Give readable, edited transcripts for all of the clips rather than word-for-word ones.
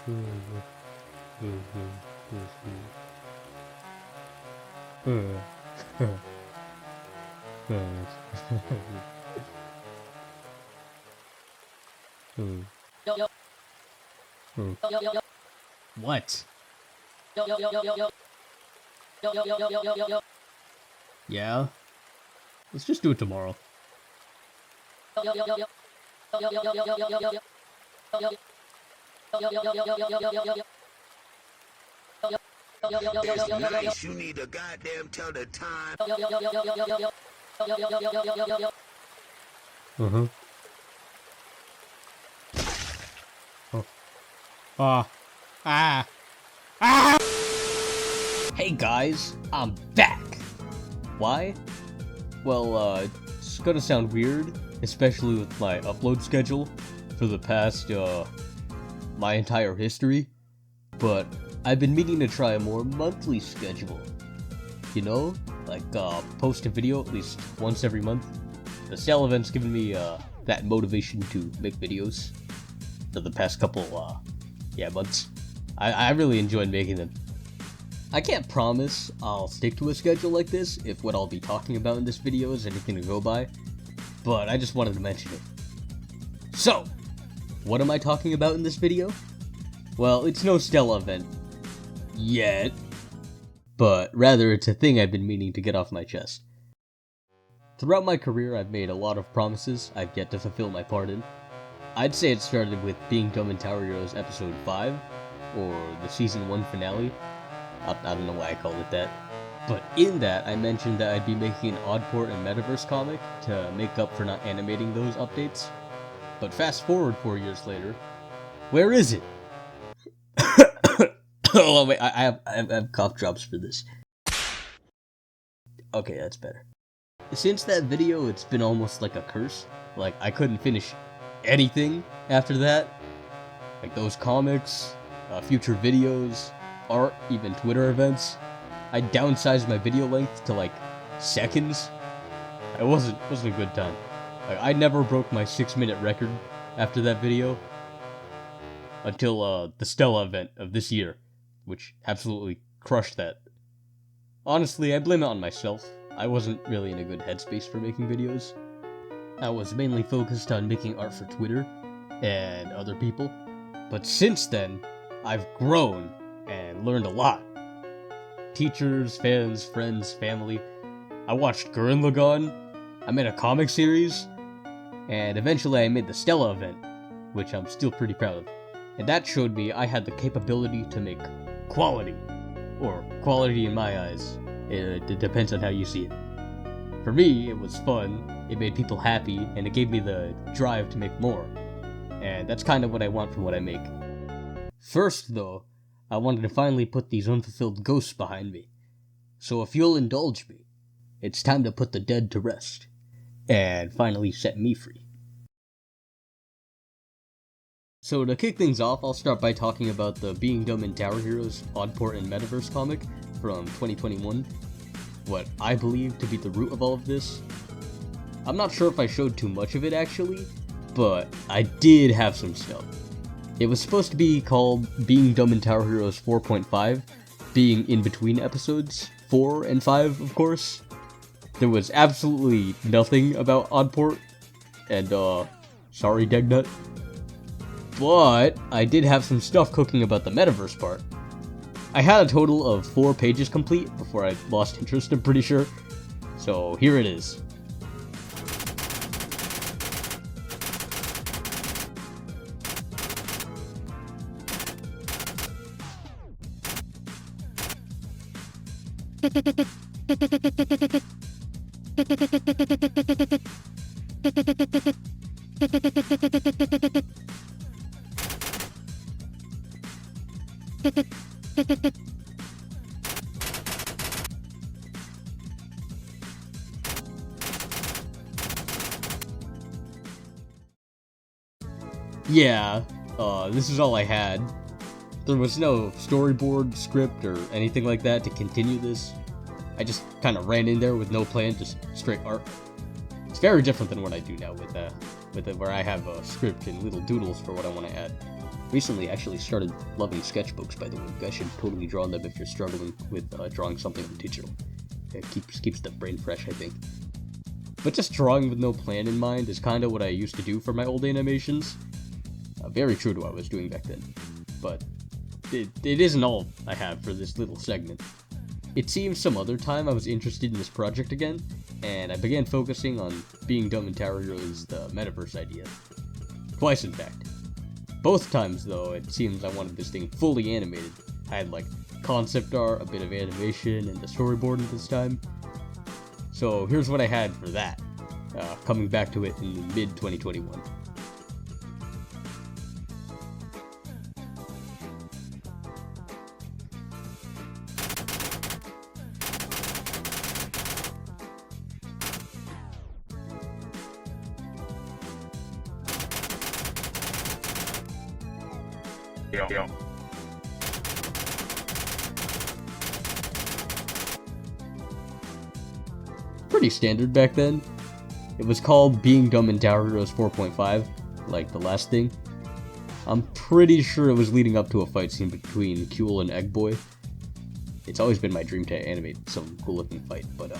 What? Yeah? Let's just do it tomorrow. It's nice, you need to goddamn tell the time. Oh. Ah! Hey guys, I'm back! Why? Well, it's gonna sound weird, especially with my upload schedule for the past, my entire history, but I've been meaning to try a more monthly schedule. You know? Like, post a video at least once every month. The sale event's given me, that motivation to make videos for the past couple, months. I really enjoyed making them. I can't promise I'll stick to a schedule like this if what I'll be talking about in this video is anything to go by, but I just wanted to mention it. So, what am I talking about in this video? Well, it's no Stella event. Yet. But rather, it's a thing I've been meaning to get off my chest. Throughout my career, I've made a lot of promises I've yet to fulfill my part in. I'd say it started with Being Dumb in Tower Heroes Episode 5, or the Season 1 finale. I don't know why I called it that. But in that, I mentioned that I'd be making an Oddport and Metaverse comic to make up for not animating those updates. But fast forward 4 years later, where is it? Oh wait, I have cough drops for this. Okay, that's better. Since that video, it's been almost like a curse. Like, I couldn't finish anything after that. Like those comics, future videos, art, even Twitter events. I downsized my video length to like seconds. It wasn't a good time. Like, I never broke my 6-minute record after that video until the Stella event of this year, which absolutely crushed that. Honestly, I blame it on myself. I wasn't really in a good headspace for making videos. I was mainly focused on making art for Twitter and other people. But since then, I've grown and learned a lot. Teachers, fans, friends, family. I watched Gurren Lagann. I made a comic series. And eventually I made the Stella event, which I'm still pretty proud of. And that showed me I had the capability to make quality. Or quality in my eyes. It depends on how you see it. For me, it was fun, it made people happy, and it gave me the drive to make more. And that's kind of what I want from what I make. First, though, I wanted to finally put these unfulfilled ghosts behind me. So if you'll indulge me, it's time to put the dead to rest. And finally set me free. So to kick things off, I'll start by talking about the Being Dumb in Tower Heroes Oddport and Metaverse comic from 2021. What I believe to be the root of all of this. I'm not sure if I showed too much of it actually, but I did have some stuff. It was supposed to be called Being Dumb in Tower Heroes 4.5, being in between episodes 4 and 5, of course. There was absolutely nothing about Oddport, and sorry Degnut. But I did have some stuff cooking about the Metaverse part. I had a total of 4 pages complete before I lost interest, I'm pretty sure. So here it is. Yeah, this is all I had. There was no storyboard, script, or anything like that to continue this. I just kind of ran in there with no plan, just straight art. It's very different than what I do now with it, where I have a script and little doodles for what I want to add. Recently, I actually started loving sketchbooks, by the way. You guys should totally draw them if you're struggling with drawing something on digital. It keeps the brain fresh, I think. But just drawing with no plan in mind is kind of what I used to do for my old animations. Very true to what I was doing back then. But it isn't all I have for this little segment. It seems some other time I was interested in this project again, and I began focusing on Being Dumb in Tower Heroes, the metaverse idea. Twice, in fact. Both times, though, it seems I wanted this thing fully animated. I had, like, concept art, a bit of animation, and a storyboard at this time. So here's what I had for that, coming back to it in mid-2021. Yo. Pretty standard back then. It was called Being Dumb in Tower Heroes 4.5, like the last thing. I'm pretty sure it was leading up to a fight scene between Kuel and Egboi. It's always been my dream to animate some cool looking fight, but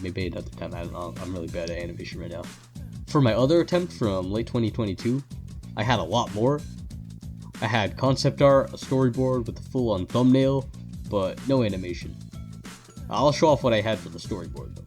maybe another time. I don't know, I'm really bad at animation right now. For my other attempt from late 2022, I had a lot more. I had concept art, a storyboard with a full-on thumbnail, but no animation. I'll show off what I had for the storyboard, though.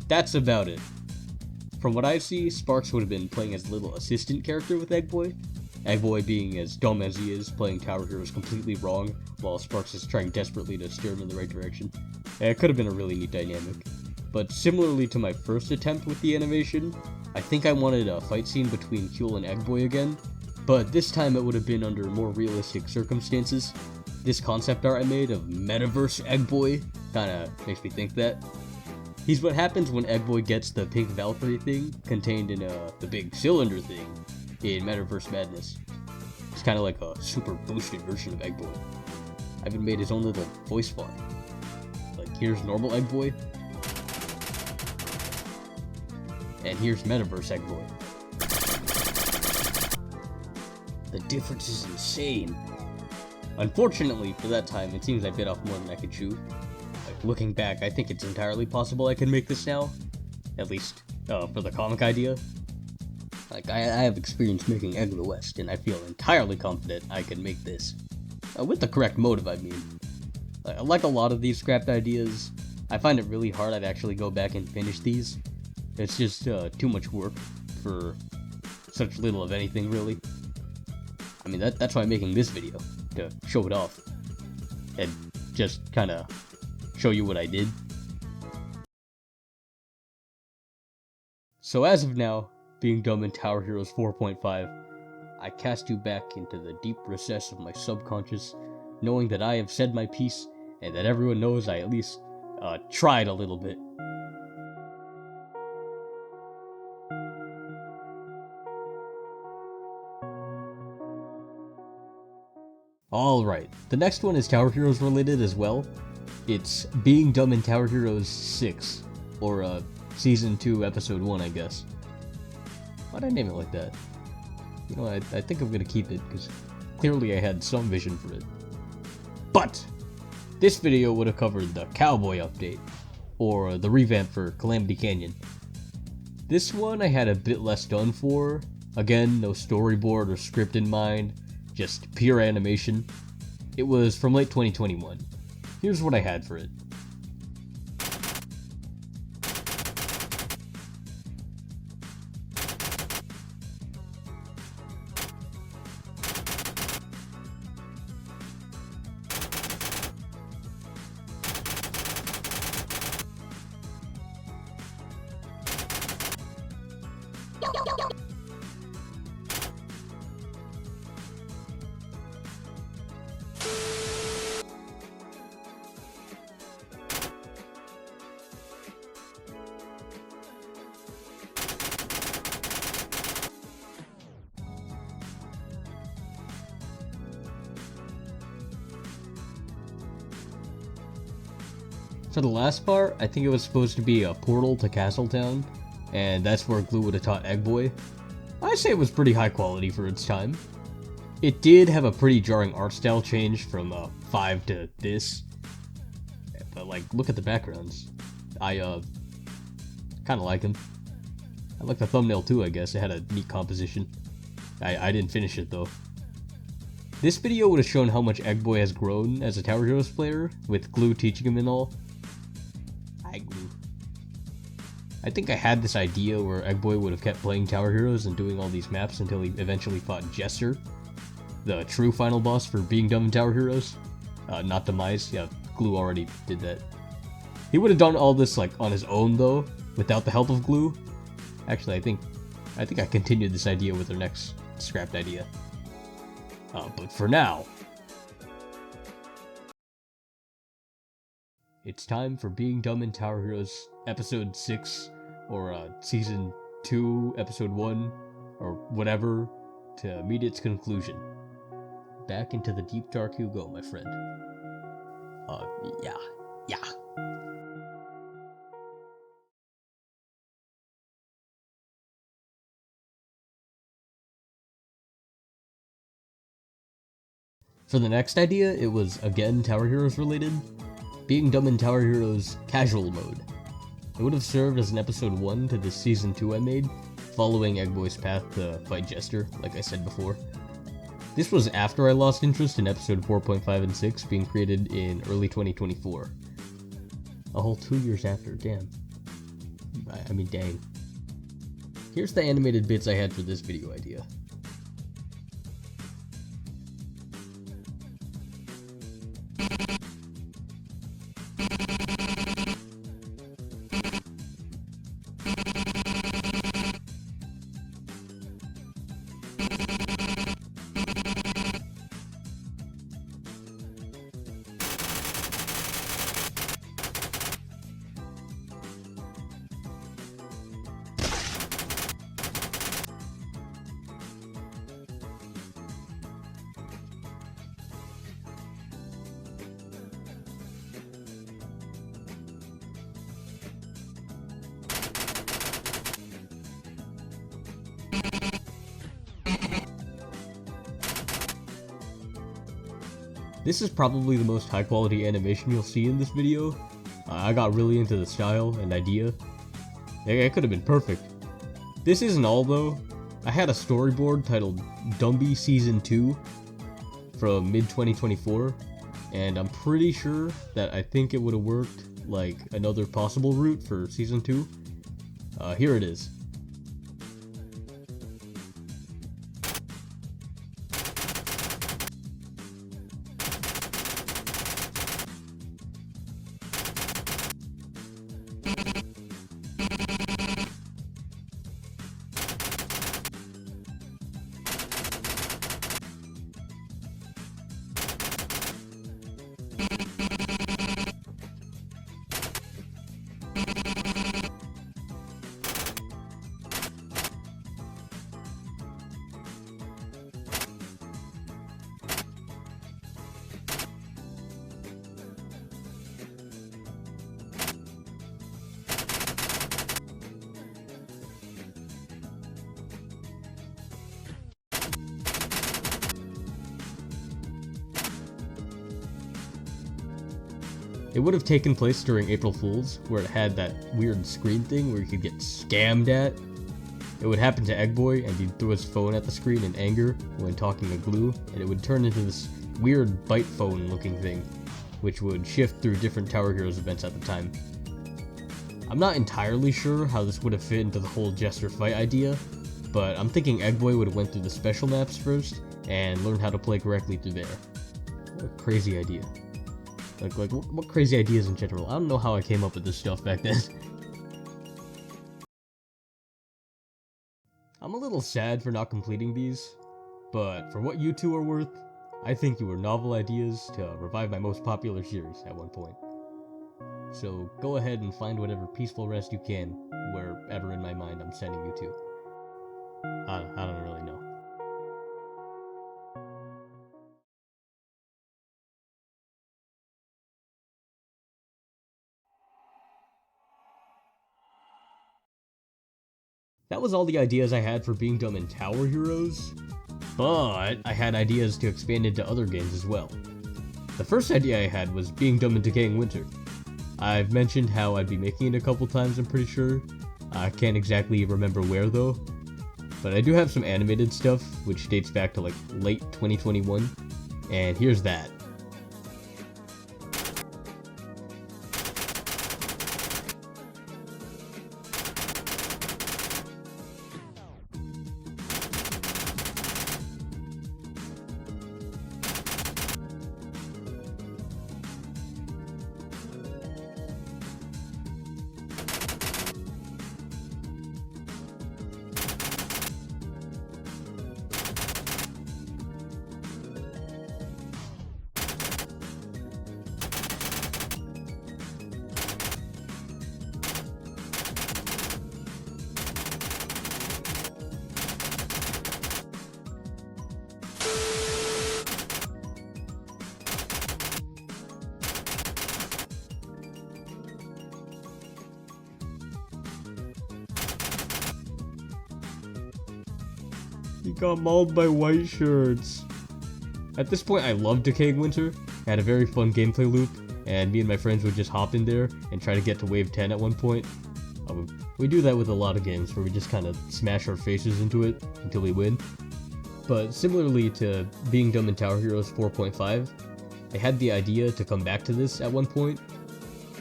That's about it. From what I see, Sparks would have been playing as a little assistant character with Egboi. Egboi being as dumb as he is, playing Tower Heroes completely wrong, while Sparks is trying desperately to steer him in the right direction. It could have been a really neat dynamic. But similarly to my first attempt with the animation, I think I wanted a fight scene between Kuel and Egboi again, but this time it would have been under more realistic circumstances. This concept art I made of Metaverse Egboi kinda makes me think that. He's what happens when Egboi gets the pink Valkyrie thing contained in the big cylinder thing in Metaverse Madness. It's kind of like a super boosted version of Egboi. I even made his own little voice font. Like, here's normal Egboi, and here's Metaverse Egboi. The difference is insane. Unfortunately, for that time, it seems I bit off more than I could chew. Like, looking back, I think it's entirely possible I could make this now. At least, for the comic idea. Like, I have experience making Egg of the West, and I feel entirely confident I can make this. With the correct motive, I mean. Like a lot of these scrapped ideas, I find it really hard I'd actually go back and finish these. It's just too much work for such little of anything, really. I mean, that's why I'm making this video, to show it off. And just kinda show you what I did. So as of now, Being Dumb in Tower Heroes 4.5, I cast you back into the deep recess of my subconscious, knowing that I have said my piece, and that everyone knows I at least tried a little bit. Alright, the next one is Tower Heroes related as well. It's Being Dumb in Tower Heroes 6, or Season 2, Episode 1, I guess. Why'd I name it like that? You know, I think I'm gonna keep it, because clearly I had some vision for it. But this video would have covered the Cowboy update, or the revamp for Calamity Canyon. This one I had a bit less done for, Again, no storyboard or script in mind, just pure animation. It was from late 2021. Here's what I had for it. For the last part, I think it was supposed to be a portal to Castletown, and that's where Glue would have taught Egboi. I say it was pretty high quality for its time. It did have a pretty jarring art style change from 5 to this, but like, look at the backgrounds. I kind of like them. I like the thumbnail too, I guess. It had a neat composition. I didn't finish it though. This video would have shown how much Egboi has grown as a Tower Heroes player, with Glue teaching him and all. Glue. I think I had this idea where Egboi would have kept playing Tower Heroes and doing all these maps until he eventually fought Jester, the true final boss for being dumb in Tower Heroes. Not Demise, yeah, Glue already did that. He would have done all this like on his own though, without the help of Glue. Actually, I think I continued this idea with our next scrapped idea. But for now, it's time for Being Dumb in Tower Heroes Episode 6, or Season 2, Episode 1, or whatever, to meet its conclusion. Back into the deep dark you go, my friend. Yeah. For the next idea, it was again Tower Heroes related. Being Dumb in Tower Heroes Casual Mode. It would have served as an episode 1 to this season 2 I made, following Egboi's path to fight Jester, like I said before. This was after I lost interest in episode 4.5 and 6 being created in early 2024. A whole 2 years after, damn. I mean, dang. Here's the animated bits I had for this video idea. This is probably the most high quality animation you'll see in this video. I got really into the style and idea. It could have been perfect. This isn't all though. I had a storyboard titled Dumby Season 2 from mid-2024, and I'm pretty sure that I think it would have worked like another possible route for Season 2. Here it is. It would have taken place during April Fool's, where it had that weird screen thing where you could get scammed at. It would happen to Egboi, and he'd throw his phone at the screen in anger when talking to Glue, and it would turn into this weird bite phone looking thing, which would shift through different Tower Heroes events at the time. I'm not entirely sure how this would have fit into the whole Jester fight idea, but I'm thinking Egboi would have went through the special maps first, and learned how to play correctly through there. What a crazy idea. Like what crazy ideas in general? I don't know how I came up with this stuff back then. I'm a little sad for not completing these, but for what you two are worth, I think you were novel ideas to revive my most popular series at one point. So go ahead and find whatever peaceful rest you can, wherever in my mind I'm sending you to. I don't really know. That was all the ideas I had for Being Dumb in Tower Heroes, but I had ideas to expand into other games as well. The first idea I had was Being Dumb in Decaying Winter. I've mentioned how I'd be making it a couple times, I'm pretty sure. I can't exactly remember where though, but I do have some animated stuff which dates back to like late 2021, and here's that. He got mauled by white shirts. At this point, I loved Decaying Winter. I had a very fun gameplay loop, and me and my friends would just hop in there and try to get to wave 10 at one point. We do that with a lot of games where we just kind of smash our faces into it until we win. But similarly to Being Dumb in Tower Heroes 4.5, I had the idea to come back to this at one point.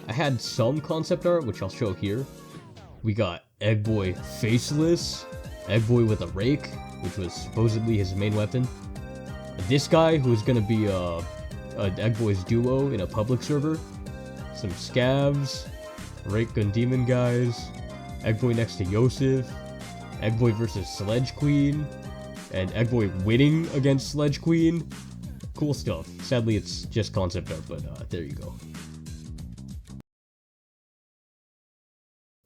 I had some concept art, which I'll show here. We got Egboi faceless, Egboi with a rake, which was supposedly his main weapon. This guy, who is going to be Egboi's duo in a public server. Some scavs, rake gun demon guys, Egboi next to Yosef, Egboi versus Sledge Queen, and Egboi winning against Sledge Queen. Cool stuff. Sadly, it's just concept art, but there you go.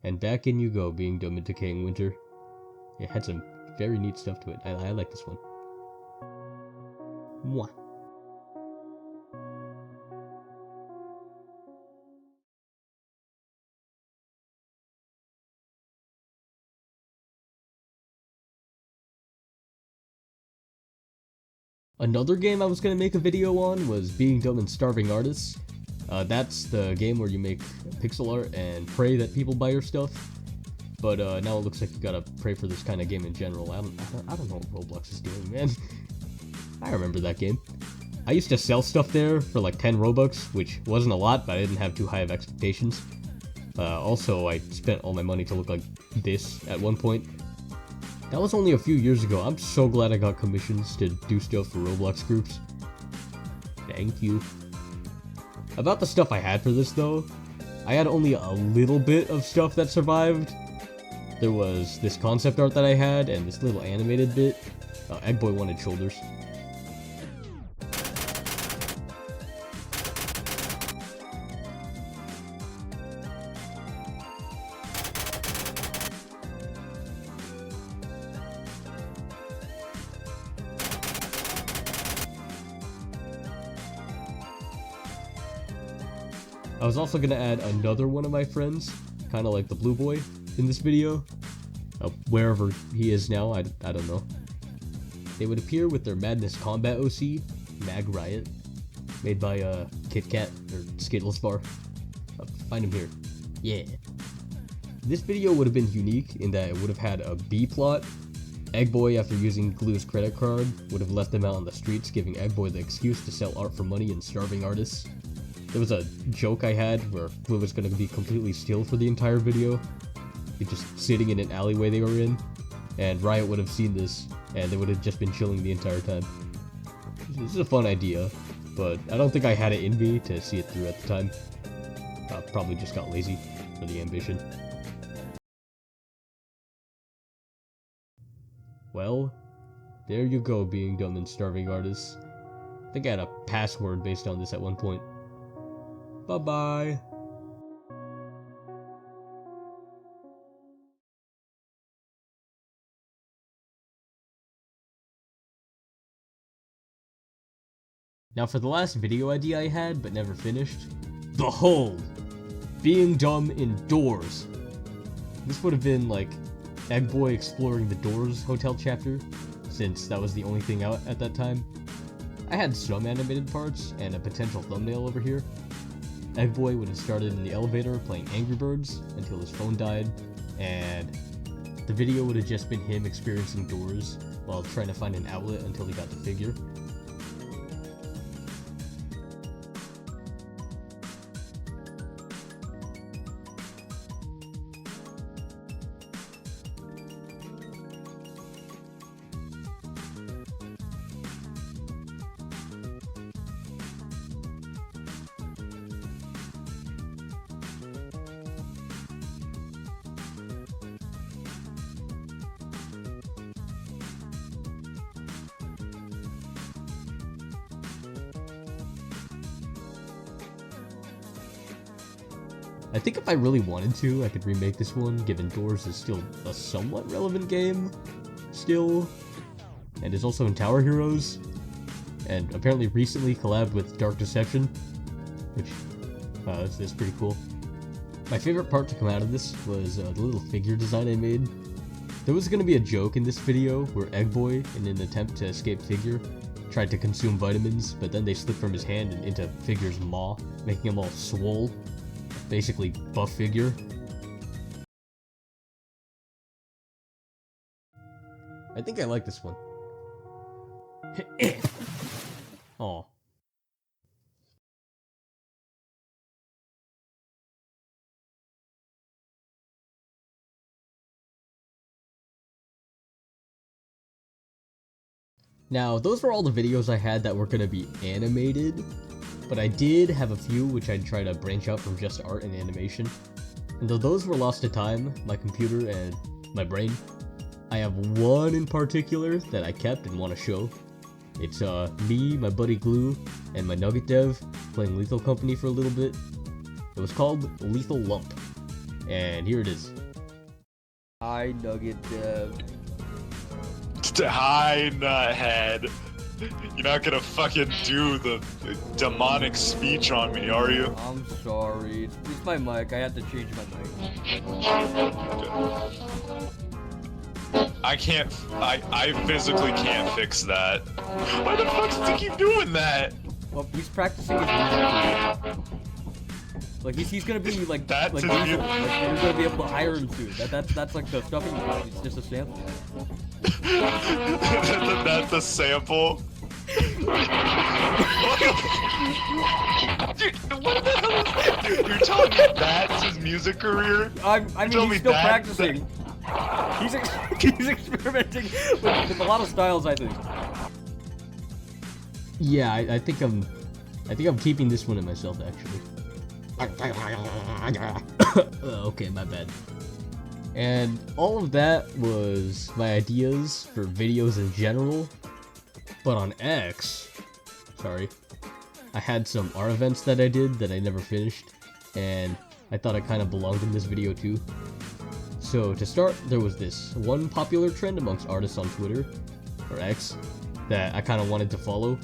And back in you go, Being Dumb in Decaying Winter. It had some very neat stuff to it. I like this one. Mwah. Another game I was going to make a video on was Being Dumb and Starving Artists. That's the game where you make pixel art and pray that people buy your stuff. But now it looks like you gotta pray for this kind of game in general. I don't know what Roblox is doing, man. I remember that game. I used to sell stuff there for like 10 Robux, which wasn't a lot, but I didn't have too high of expectations. Also, I spent all my money to look like this at one point. That was only a few years ago. I'm so glad I got commissions to do stuff for Roblox groups. Thank you. About the stuff I had for this though, I had only a little bit of stuff that survived. There was this concept art that I had, and this little animated bit. Egboi wanted shoulders. I was also gonna add another one of my friends, kind of like the blue boy, in this video. Wherever he is now, I don't know. They would appear with their Madness Combat OC, Mag Riot, made by Kit Kat, or Skittles Bar. Find him here. Yeah. this video would have been unique in that it would have had a B plot. Egboi, after using Glue's credit card, would have left them out on the streets, giving Egboi the excuse to sell art for money and starving artists. There was a joke I had where Glue was going to be completely still for the entire video, just sitting in an alleyway they were in, and Riot would have seen this, and they would have just been chilling the entire time. This is a fun idea, but I don't think I had it in me to see it through at the time. I probably just got lazy for the ambition. Well, there you go, being dumb and starving artists. I think I had a password based on this at one point. Bye-bye. Now for the last video idea I had but never finished. Behold! Being dumb indoors. This would have been like Egboi exploring the Doors hotel chapter, since that was the only thing out at that time. I had some animated parts and a potential thumbnail over here. Egboi would have started in the elevator playing Angry Birds until his phone died, and the video would have just been him experiencing Doors while trying to find an outlet until he got the figure. I think if I really wanted to, I could remake this one, given Doors is still a somewhat relevant game, still, and is also in Tower Heroes, and apparently recently collabed with Dark Deception, which is pretty cool. My favorite part to come out of this was the little figure design I made. There was going to be a joke in this video where Egboi, in an attempt to escape Figure, tried to consume vitamins, but then they slipped from his hand and into Figure's maw, making him all swole. Basically, buff Figure. I think I like this one. Aw. Now, those were all the videos I had that were gonna be animated, but I did have a few which I'd try to branch out from just art and animation. And though those were lost to time, my computer, and my brain, I have one in particular that I kept and want to show. It's me, my buddy Glue, and my Nugget dev playing Lethal Company for a little bit. It was called Lethal Lump, and here it is. Hi, Nugget dev. Hi, nuthead. You're not gonna fucking do the demonic speech on me, are you? I'm sorry. It's my mic. I had to change my mic. I physically can't fix that. Why the fuck does he keep doing that? Well, he's practicing his music. Like he's gonna be like That like, to like me- you're gonna be able to hire him soon. That's like the stuff he does. It's just a sample. That's a sample. Dude, what the hell is that? Dude, you're telling me that's his music career? I mean, told me he's still that- practicing. He's experimenting with a lot of styles, I think. Yeah, I think I'm keeping this one to myself, actually. Okay, my bad. And all of that was my ideas for videos in general, but on X, sorry, I had some art events that I did that I never finished, and I thought it kind of belonged in this video too. So to start, there was this one popular trend amongst artists on Twitter, or X, that I kind of wanted to follow.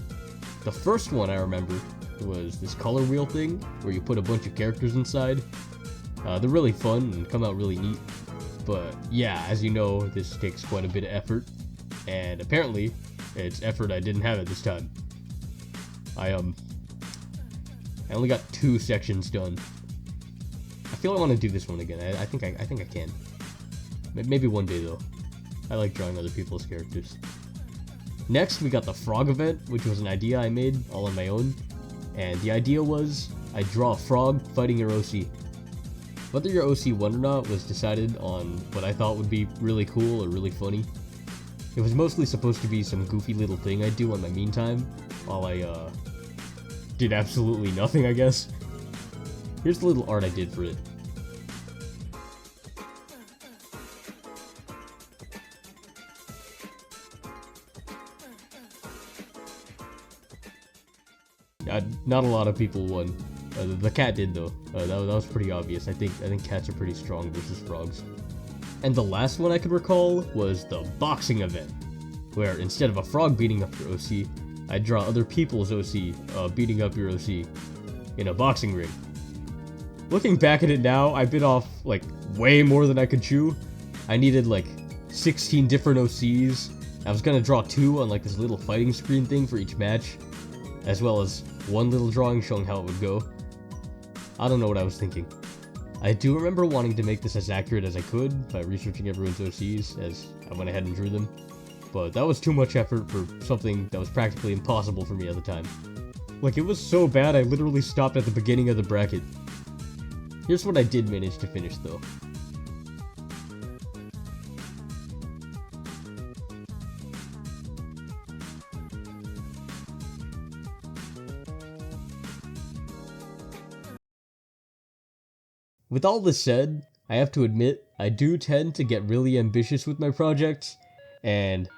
The first one I remember was this color wheel thing, where you put a bunch of characters inside. They're really fun and come out really neat, but yeah, as you know, this takes quite a bit of effort, and apparently, it's effort I didn't have at this time. I only got 2 sections done. I feel I want to do this one again. I think I can. Maybe one day though. I like drawing other people's characters. Next, we got the frog event, which was an idea I made all on my own. And the idea was, I draw a frog fighting your OC. Whether your OC won or not was decided on what I thought would be really cool or really funny. It was mostly supposed to be some goofy little thing I'd do on my mean time, while I, did absolutely nothing, I guess. Here's the little art I did for it. Not a lot of people won. The cat did though. That was pretty obvious. I think cats are pretty strong versus frogs. And the last one I could recall was the boxing event, where instead of a frog beating up your OC, I'd draw other people's OC beating up your OC in a boxing ring. Looking back at it now, I bit off like way more than I could chew. I needed like 16 different OCs. I was gonna draw 2 on like this little fighting screen thing for each match, as well as one little drawing showing how it would go. I don't know what I was thinking. I do remember wanting to make this as accurate as I could by researching everyone's OCs as I went ahead and drew them, but that was too much effort for something that was practically impossible for me at the time. Like, it was so bad I literally stopped at the beginning of the bracket. Here's what I did manage to finish though. With all this said, I have to admit, I do tend to get really ambitious with my projects, and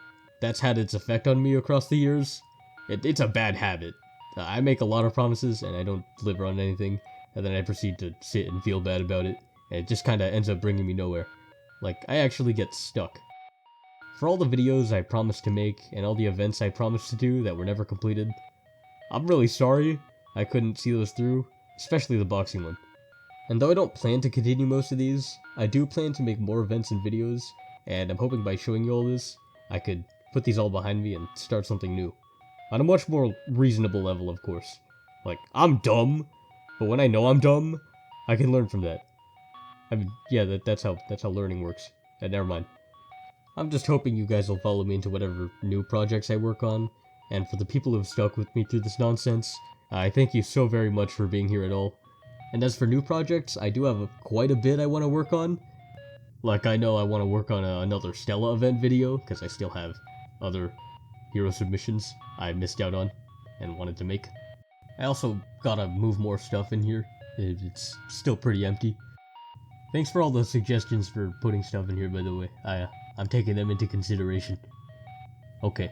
that's had its effect on me across the years. It's a bad habit. I make a lot of promises, and I don't deliver on anything, and then I proceed to sit and feel bad about it, and it just kinda ends up bringing me nowhere. Like, I actually get stuck. For all the videos I promised to make, and all the events I promised to do that were never completed, I'm really sorry I couldn't see those through, especially the boxing one. And though I don't plan to continue most of these, I do plan to make more events and videos, and I'm hoping by showing you all this, I could put these all behind me and start something new. On a much more reasonable level, of course. Like, I'm dumb, but when I know I'm dumb, I can learn from that. I mean, yeah, that's how learning works. Never mind. I'm just hoping you guys will follow me into whatever new projects I work on, and for the people who have stuck with me through this nonsense, I thank you so very much for being here at all. And as for new projects, I do have quite a bit I want to work on. Like, I know I want to work on another Stella event video, because I still have other hero submissions I missed out on and wanted to make. I also gotta move more stuff in here. It's still pretty empty. Thanks for all the suggestions for putting stuff in here, by the way. I'm taking them into consideration. Okay.